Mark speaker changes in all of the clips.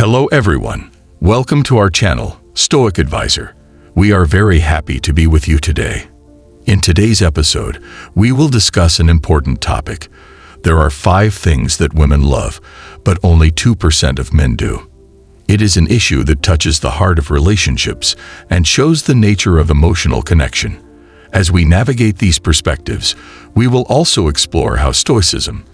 Speaker 1: Hello everyone. Welcome to our channel, Stoic Advisor. We are very happy to be with you today. In today's episode, we will discuss an important topic. There are 5 things that women love, but only 2% of men do. It is an issue that touches the heart of relationships and shows the nature of emotional connection. As we navigate these perspectives, we will also explore how Stoicism,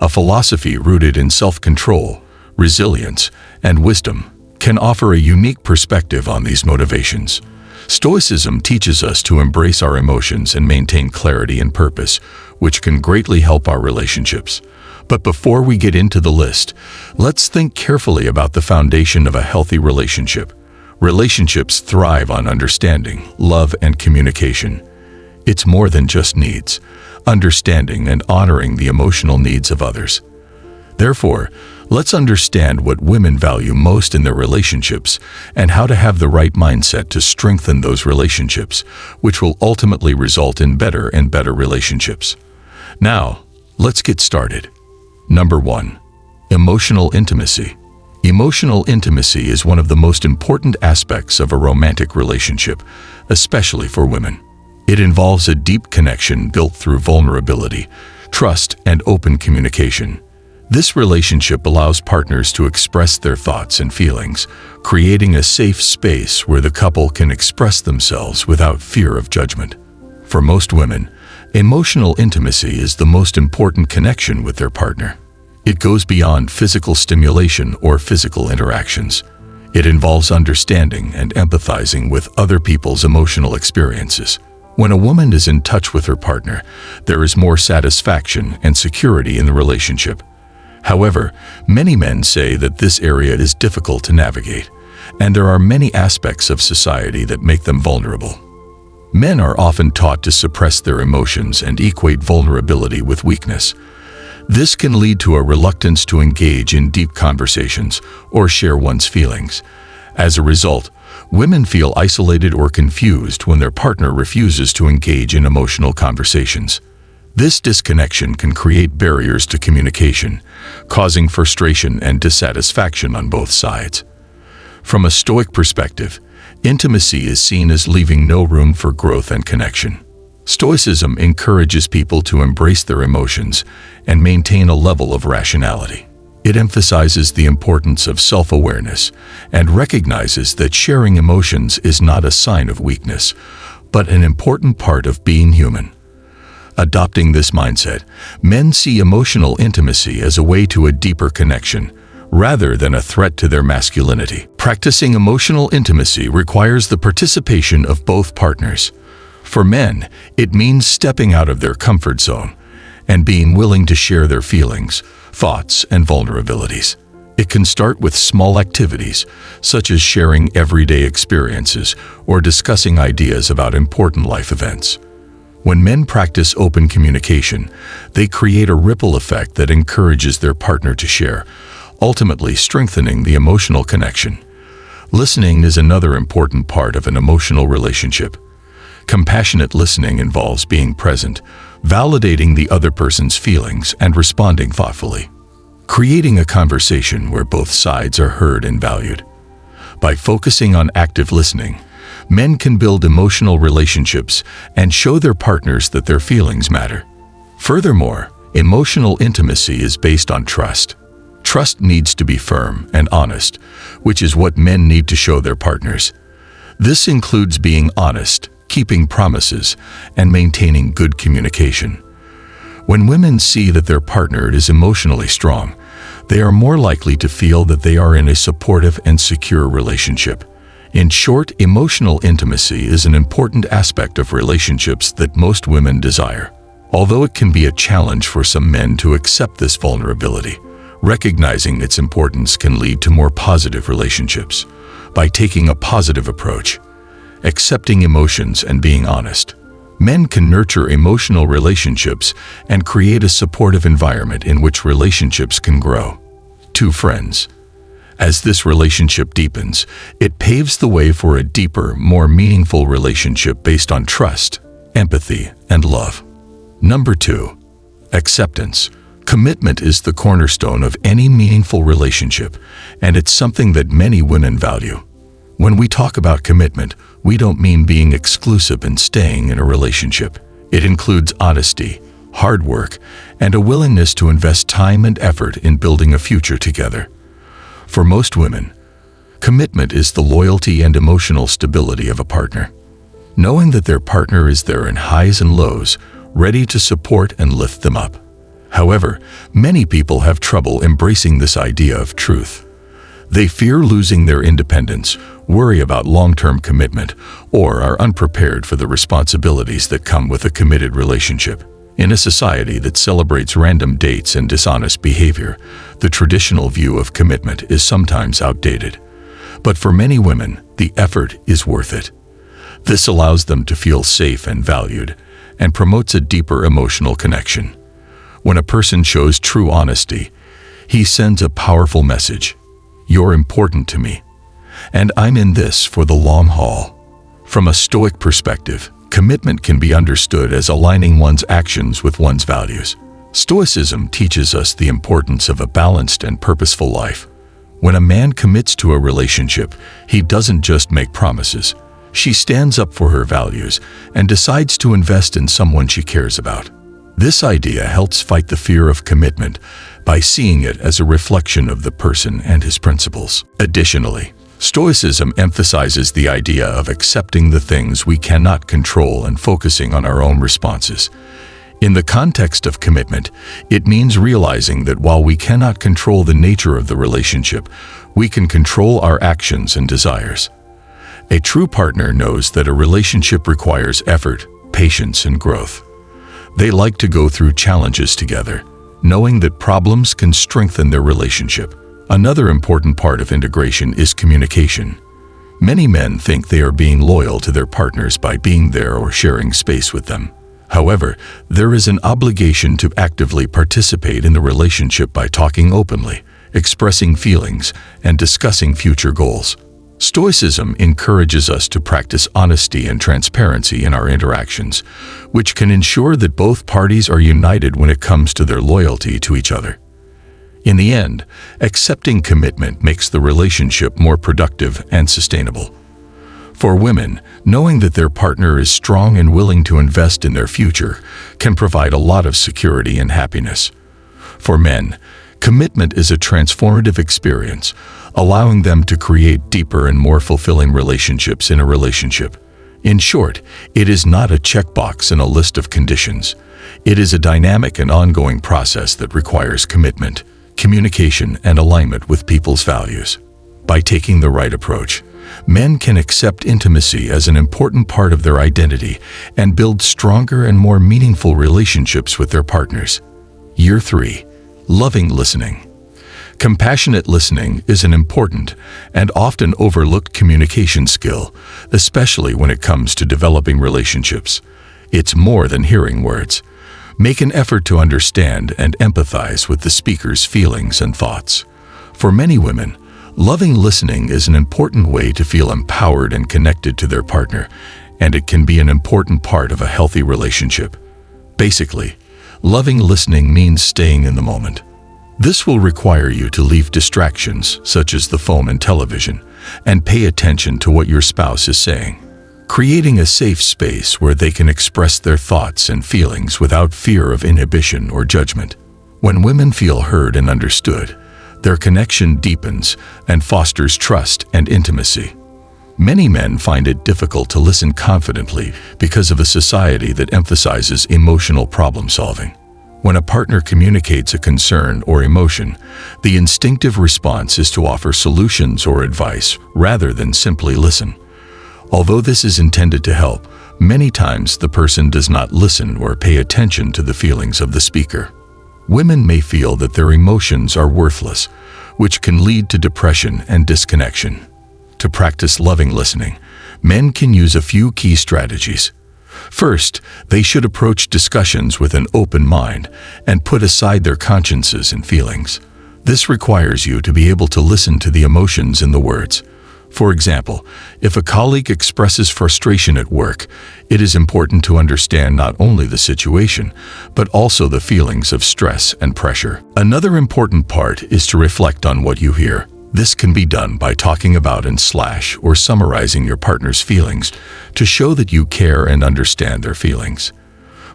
Speaker 1: a philosophy rooted in self-control, resilience, and wisdom, can offer a unique perspective on these motivations. Stoicism teaches us to embrace our emotions and maintain clarity and purpose, which can greatly help our relationships. But before we get into the list, let's think carefully about the foundation of a healthy relationship. Relationships thrive on understanding, love, and communication. It's more than just needs, understanding and honoring the emotional needs of others. Therefore, let's understand what women value most in their relationships and how to have the right mindset to strengthen those relationships, which will ultimately result in better and better relationships. Now, let's get started. Number 1. Emotional intimacy. Emotional intimacy is one of the most important aspects of a romantic relationship, especially for women. It involves a deep connection built through vulnerability, trust, and open communication. This relationship allows partners to express their thoughts and feelings, creating a safe space where the couple can express themselves without fear of judgment. For most women, emotional intimacy is the most important connection with their partner. It goes beyond physical stimulation or physical interactions. It involves understanding and empathizing with other people's emotional experiences. When a woman is in touch with her partner, there is more satisfaction and security in the relationship. However, many men say that this area is difficult to navigate, and there are many aspects of society that make them vulnerable. Men are often taught to suppress their emotions and equate vulnerability with weakness. This can lead to a reluctance to engage in deep conversations or share one's feelings. As a result, women feel isolated or confused when their partner refuses to engage in emotional conversations. This disconnection can create barriers to communication, causing frustration and dissatisfaction on both sides. From a Stoic perspective, intimacy is seen as leaving no room for growth and connection. Stoicism encourages people to embrace their emotions and maintain a level of rationality. It emphasizes the importance of self-awareness and recognizes that sharing emotions is not a sign of weakness, but an important part of being human. Adopting this mindset, men see emotional intimacy as a way to a deeper connection, rather than a threat to their masculinity. Practicing emotional intimacy requires the participation of both partners. For men, it means stepping out of their comfort zone and being willing to share their feelings, thoughts, and vulnerabilities. It can start with small activities, such as sharing everyday experiences or discussing ideas about important life events. When men practice open communication, they create a ripple effect that encourages their partner to share, ultimately strengthening the emotional connection. Listening is another important part of an emotional relationship. Compassionate listening involves being present, validating the other person's feelings, and responding thoughtfully, creating a conversation where both sides are heard and valued. By focusing on active listening, men can build emotional relationships and show their partners that their feelings matter. Furthermore, emotional intimacy is based on trust. Trust needs to be firm and honest, which is what men need to show their partners. This includes being honest, keeping promises, and maintaining good communication. When women see that their partner is emotionally strong, they are more likely to feel that they are in a supportive and secure relationship. In short, emotional intimacy is an important aspect of relationships that most women desire. Although it can be a challenge for some men to accept this vulnerability, recognizing its importance can lead to more positive relationships. By taking a positive approach, accepting emotions, and being honest, men can nurture emotional relationships and create a supportive environment in which relationships can grow. 2 friends. As this relationship deepens, it paves the way for a deeper, more meaningful relationship based on trust, empathy, and love. Number 2. Acceptance. Commitment is the cornerstone of any meaningful relationship, and it's something that many women value. When we talk about commitment, we don't mean being exclusive and staying in a relationship. It includes honesty, hard work, and a willingness to invest time and effort in building a future together. For most women, commitment is the loyalty and emotional stability of a partner. Knowing that their partner is there in highs and lows, ready to support and lift them up. However, many people have trouble embracing this idea of truth. They fear losing their independence, worry about long-term commitment, or are unprepared for the responsibilities that come with a committed relationship. In a society that celebrates random dates and dishonest behavior, the traditional view of commitment is sometimes outdated. But for many women, the effort is worth it. This allows them to feel safe and valued, and promotes a deeper emotional connection. When a person shows true honesty, he sends a powerful message. You're important to me, and I'm in this for the long haul. From a Stoic perspective, commitment can be understood as aligning one's actions with one's values. Stoicism teaches us the importance of a balanced and purposeful life. When a man commits to a relationship, he doesn't just make promises. She stands up for her values and decides to invest in someone she cares about. This idea helps fight the fear of commitment by seeing it as a reflection of the person and his principles. Additionally, Stoicism emphasizes the idea of accepting the things we cannot control and focusing on our own responses. In the context of commitment, it means realizing that while we cannot control the nature of the relationship, we can control our actions and desires. A true partner knows that a relationship requires effort, patience, and growth. They like to go through challenges together, knowing that problems can strengthen their relationship. Another important part of integration is communication. Many men think they are being loyal to their partners by being there or sharing space with them. However, there is an obligation to actively participate in the relationship by talking openly, expressing feelings, and discussing future goals. Stoicism encourages us to practice honesty and transparency in our interactions, which can ensure that both parties are united when it comes to their loyalty to each other. In the end, accepting commitment makes the relationship more productive and sustainable. For women, knowing that their partner is strong and willing to invest in their future can provide a lot of security and happiness. For men, commitment is a transformative experience, allowing them to create deeper and more fulfilling relationships in a relationship. In short, it is not a checkbox in a list of conditions. It is a dynamic and ongoing process that requires commitment, communication, and alignment with people's values. By taking the right approach, men can accept intimacy as an important part of their identity and build stronger and more meaningful relationships with their partners. Year 3. Loving listening. Compassionate listening is an important and often overlooked communication skill, especially when it comes to developing relationships. It's more than hearing words. Make an effort to understand and empathize with the speaker's feelings and thoughts. For many women, loving listening is an important way to feel empowered and connected to their partner, and it can be an important part of a healthy relationship. Basically, loving listening means staying in the moment. This will require you to leave distractions, such as the phone and television, and pay attention to what your spouse is saying. Creating a safe space where they can express their thoughts and feelings without fear of inhibition or judgment. When women feel heard and understood, their connection deepens and fosters trust and intimacy. Many men find it difficult to listen confidently because of a society that emphasizes emotional problem solving. When a partner communicates a concern or emotion, the instinctive response is to offer solutions or advice rather than simply listen. Although this is intended to help, many times the person does not listen or pay attention to the feelings of the speaker. Women may feel that their emotions are worthless, which can lead to depression and disconnection. To practice loving listening, men can use a few key strategies. First, they should approach discussions with an open mind and put aside their consciences and feelings. This requires you to be able to listen to the emotions in the words. For example, if a colleague expresses frustration at work, it is important to understand not only the situation, but also the feelings of stress and pressure. Another important part is to reflect on what you hear. This can be done by talking about or summarizing your partner's feelings to show that you care and understand their feelings.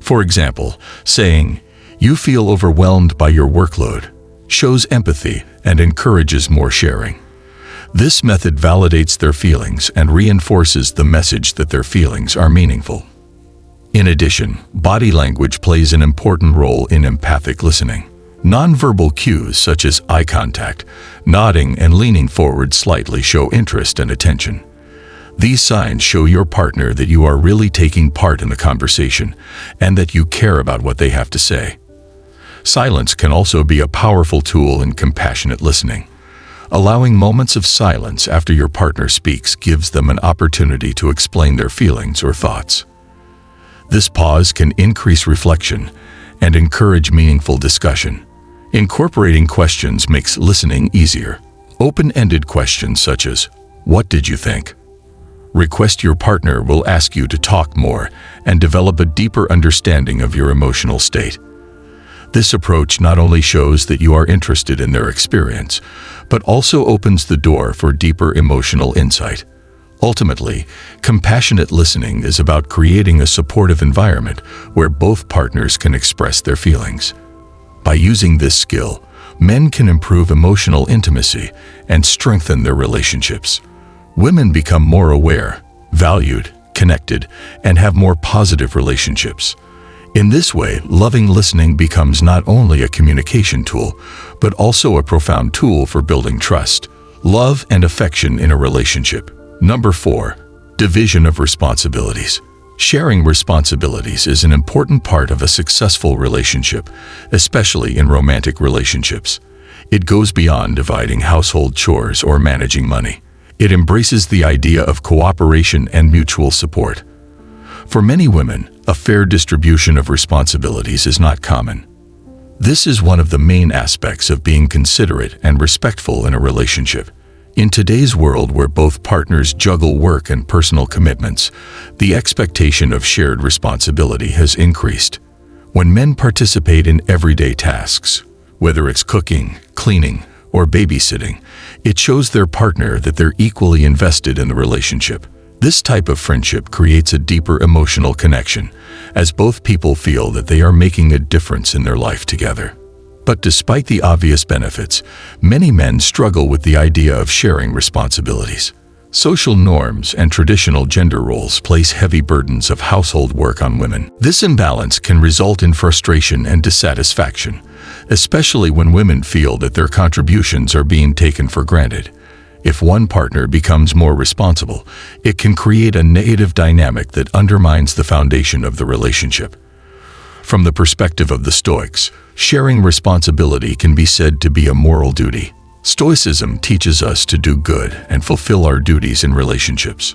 Speaker 1: For example, saying, "You feel overwhelmed by your workload," shows empathy and encourages more sharing. This method validates their feelings and reinforces the message that their feelings are meaningful. In addition, body language plays an important role in empathic listening. Nonverbal cues such as eye contact, nodding, and leaning forward slightly show interest and attention. These signs show your partner that you are really taking part in the conversation and that you care about what they have to say. Silence can also be a powerful tool in compassionate listening. Allowing moments of silence after your partner speaks gives them an opportunity to explain their feelings or thoughts. This pause can increase reflection and encourage meaningful discussion. Incorporating questions makes listening easier. Open-ended questions such as, "What did you think?" Request your partner will ask you to talk more and develop a deeper understanding of your emotional state. This approach not only shows that you are interested in their experience, but also opens the door for deeper emotional insight. Ultimately, compassionate listening is about creating a supportive environment where both partners can express their feelings. By using this skill, men can improve emotional intimacy and strengthen their relationships. Women become more aware, valued, connected, and have more positive relationships. In this way, loving listening becomes not only a communication tool, but also a profound tool for building trust, love, and affection in a relationship. Number 4, division of responsibilities. Sharing responsibilities is an important part of a successful relationship, especially in romantic relationships. It goes beyond dividing household chores or managing money. It embraces the idea of cooperation and mutual support. For many women, a fair distribution of responsibilities is not common. This is one of the main aspects of being considerate and respectful in a relationship. In today's world where both partners juggle work and personal commitments, the expectation of shared responsibility has increased. When men participate in everyday tasks, whether it's cooking, cleaning, or babysitting, it shows their partner that they're equally invested in the relationship. This type of friendship creates a deeper emotional connection, as both people feel that they are making a difference in their life together. But despite the obvious benefits, many men struggle with the idea of sharing responsibilities. Social norms and traditional gender roles place heavy burdens of household work on women. This imbalance can result in frustration and dissatisfaction, especially when women feel that their contributions are being taken for granted. If one partner becomes more responsible, it can create a negative dynamic that undermines the foundation of the relationship. From the perspective of the Stoics, sharing responsibility can be said to be a moral duty. Stoicism teaches us to do good and fulfill our duties in relationships.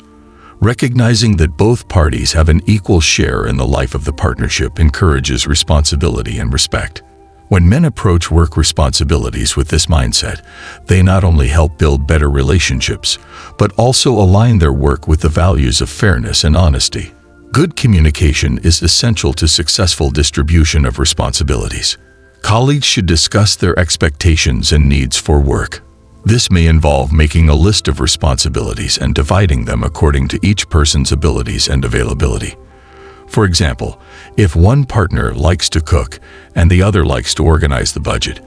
Speaker 1: Recognizing that both parties have an equal share in the life of the partnership encourages responsibility and respect. When men approach work responsibilities with this mindset, they not only help build better relationships, but also align their work with the values of fairness and honesty. Good communication is essential to successful distribution of responsibilities. Colleagues should discuss their expectations and needs for work. This may involve making a list of responsibilities and dividing them according to each person's abilities and availability. For example, if one partner likes to cook and the other likes to organize the budget,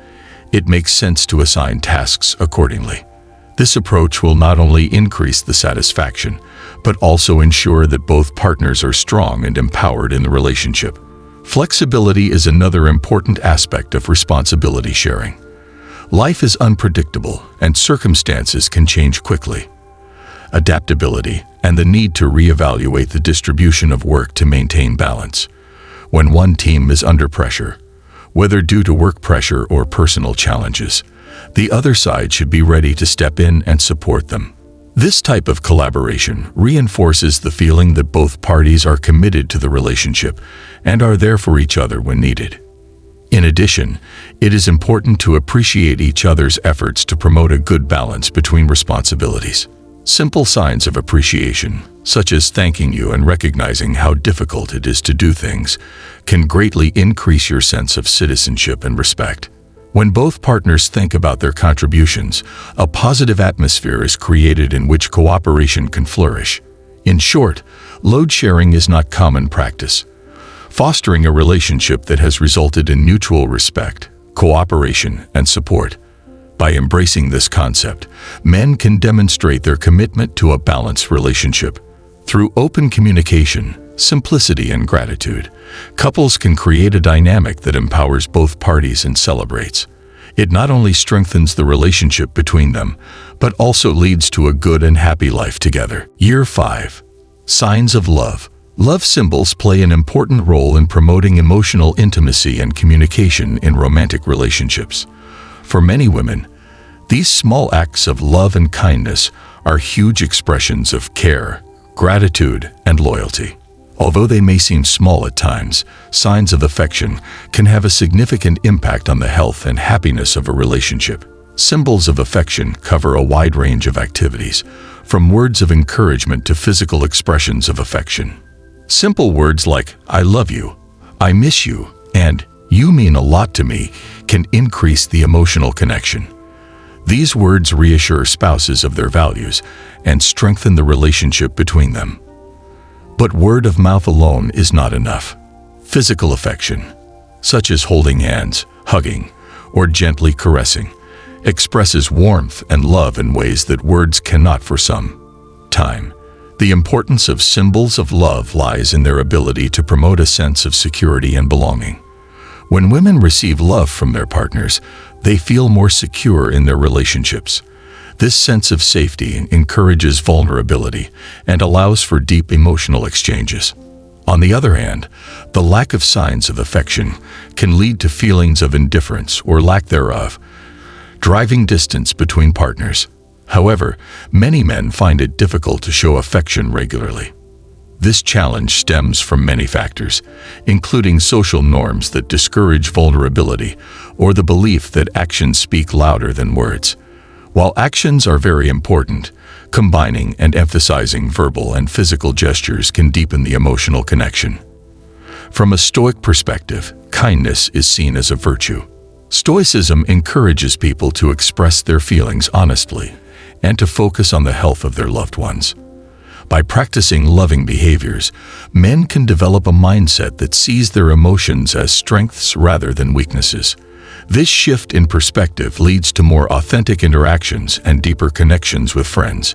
Speaker 1: it makes sense to assign tasks accordingly. This approach will not only increase the satisfaction, but also ensure that both partners are strong and empowered in the relationship. Flexibility is another important aspect of responsibility sharing. Life is unpredictable and circumstances can change quickly. Adaptability and the need to reevaluate the distribution of work to maintain balance. When one team is under pressure, whether due to work pressure or personal challenges, the other side should be ready to step in and support them. This type of collaboration reinforces the feeling that both parties are committed to the relationship and are there for each other when needed. In addition, it is important to appreciate each other's efforts to promote a good balance between responsibilities. Simple signs of appreciation, such as thanking you and recognizing how difficult it is to do things, can greatly increase your sense of citizenship and respect. When both partners think about their contributions, a positive atmosphere is created in which cooperation can flourish. In short, load sharing is not common practice, fostering a relationship that has resulted in mutual respect, cooperation, and support. By embracing this concept, men can demonstrate their commitment to a balanced relationship. Through open communication, simplicity, and gratitude, couples can create a dynamic that empowers both parties and celebrates. It not only strengthens the relationship between them, but also leads to a good and happy life together. Year 5. Signs of love. Love symbols play an important role in promoting emotional intimacy and communication in romantic relationships. For many women, these small acts of love and kindness are huge expressions of care, gratitude, and loyalty. Although they may seem small at times, signs of affection can have a significant impact on the health and happiness of a relationship. Symbols of affection cover a wide range of activities, from words of encouragement to physical expressions of affection. Simple words like, "I love you," "I miss you," and "you mean a lot to me" can increase the emotional connection. These words reassure spouses of their values and strengthen the relationship between them. But word of mouth alone is not enough. Physical affection, such as holding hands, hugging, or gently caressing, expresses warmth and love in ways that words cannot for some time. The importance of symbols of love lies in their ability to promote a sense of security and belonging. When women receive love from their partners, they feel more secure in their relationships. This sense of safety encourages vulnerability and allows for deep emotional exchanges. On the other hand, the lack of signs of affection can lead to feelings of indifference or lack thereof, driving distance between partners. However, many men find it difficult to show affection regularly. This challenge stems from many factors, including social norms that discourage vulnerability or the belief that actions speak louder than words. While actions are very important, combining and emphasizing verbal and physical gestures can deepen the emotional connection. From a Stoic perspective, kindness is seen as a virtue. Stoicism encourages people to express their feelings honestly and to focus on the health of their loved ones. By practicing loving behaviors, men can develop a mindset that sees their emotions as strengths rather than weaknesses. This shift in perspective leads to more authentic interactions and deeper connections with friends.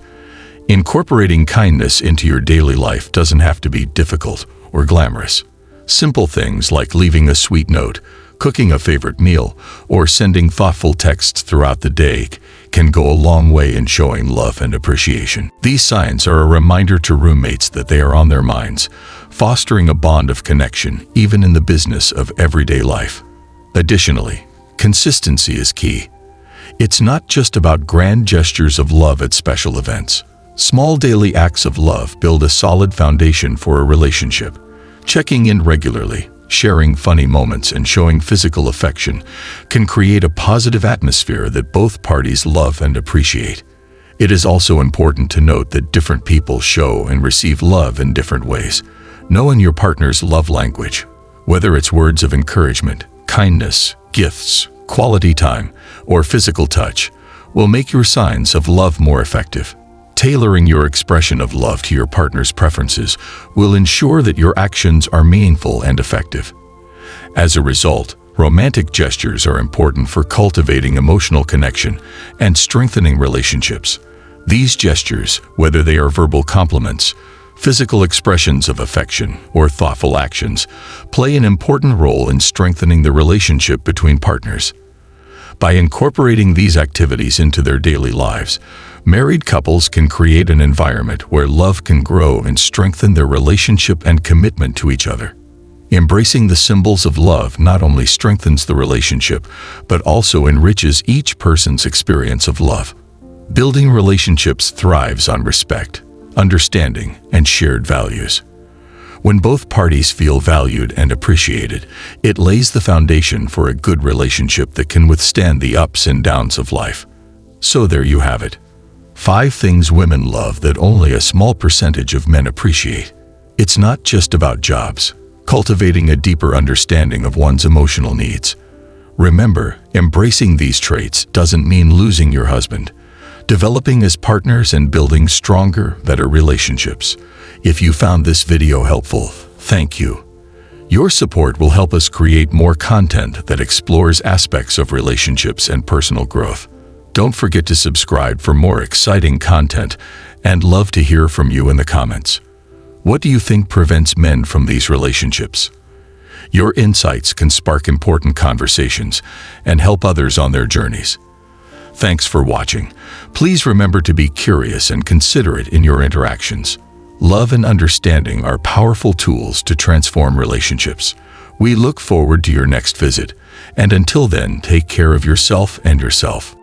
Speaker 1: Incorporating kindness into your daily life doesn't have to be difficult or glamorous. Simple things like leaving a sweet note, cooking a favorite meal, or sending thoughtful texts throughout the day can go a long way in showing love and appreciation. These signs are a reminder to roommates that they are on their minds, fostering a bond of connection even in the business of everyday life. Additionally, consistency is key. It's not just about grand gestures of love at special events. Small daily acts of love build a solid foundation for a relationship. Checking in regularly, sharing funny moments, and showing physical affection can create a positive atmosphere that both parties love and appreciate. It is also important to note that different people show and receive love in different ways. Knowing your partner's love language, whether it's words of encouragement, kindness, gifts, quality time, or physical touch, will make your signs of love more effective. Tailoring your expression of love to your partner's preferences will ensure that your actions are meaningful and effective. As a result, romantic gestures are important for cultivating emotional connection and strengthening relationships. These gestures, whether they are verbal compliments, physical expressions of affection, or thoughtful actions, play an important role in strengthening the relationship between partners. By incorporating these activities into their daily lives, married couples can create an environment where love can grow and strengthen their relationship and commitment to each other. Embracing the symbols of love not only strengthens the relationship, but also enriches each person's experience of love. Building relationships thrives on respect, understanding, and shared values. When both parties feel valued and appreciated, it lays the foundation for a good relationship that can withstand the ups and downs of life. So there you have it. 5 things women love that only a small percentage of men appreciate. It's not just about jobs. Cultivating a deeper understanding of one's emotional needs. Remember, embracing these traits doesn't mean losing your husband. Developing as partners and building stronger, better relationships. If you found this video helpful, thank you. Your support will help us create more content that explores aspects of relationships and personal growth. Don't forget to subscribe for more exciting content, and love to hear from you in the comments. What do you think prevents men from these relationships? Your insights can spark important conversations and help others on their journeys. Thanks for watching. Please remember to be curious and considerate in your interactions. Love and understanding are powerful tools to transform relationships. We look forward to your next visit, and until then, take care of yourself and yourself.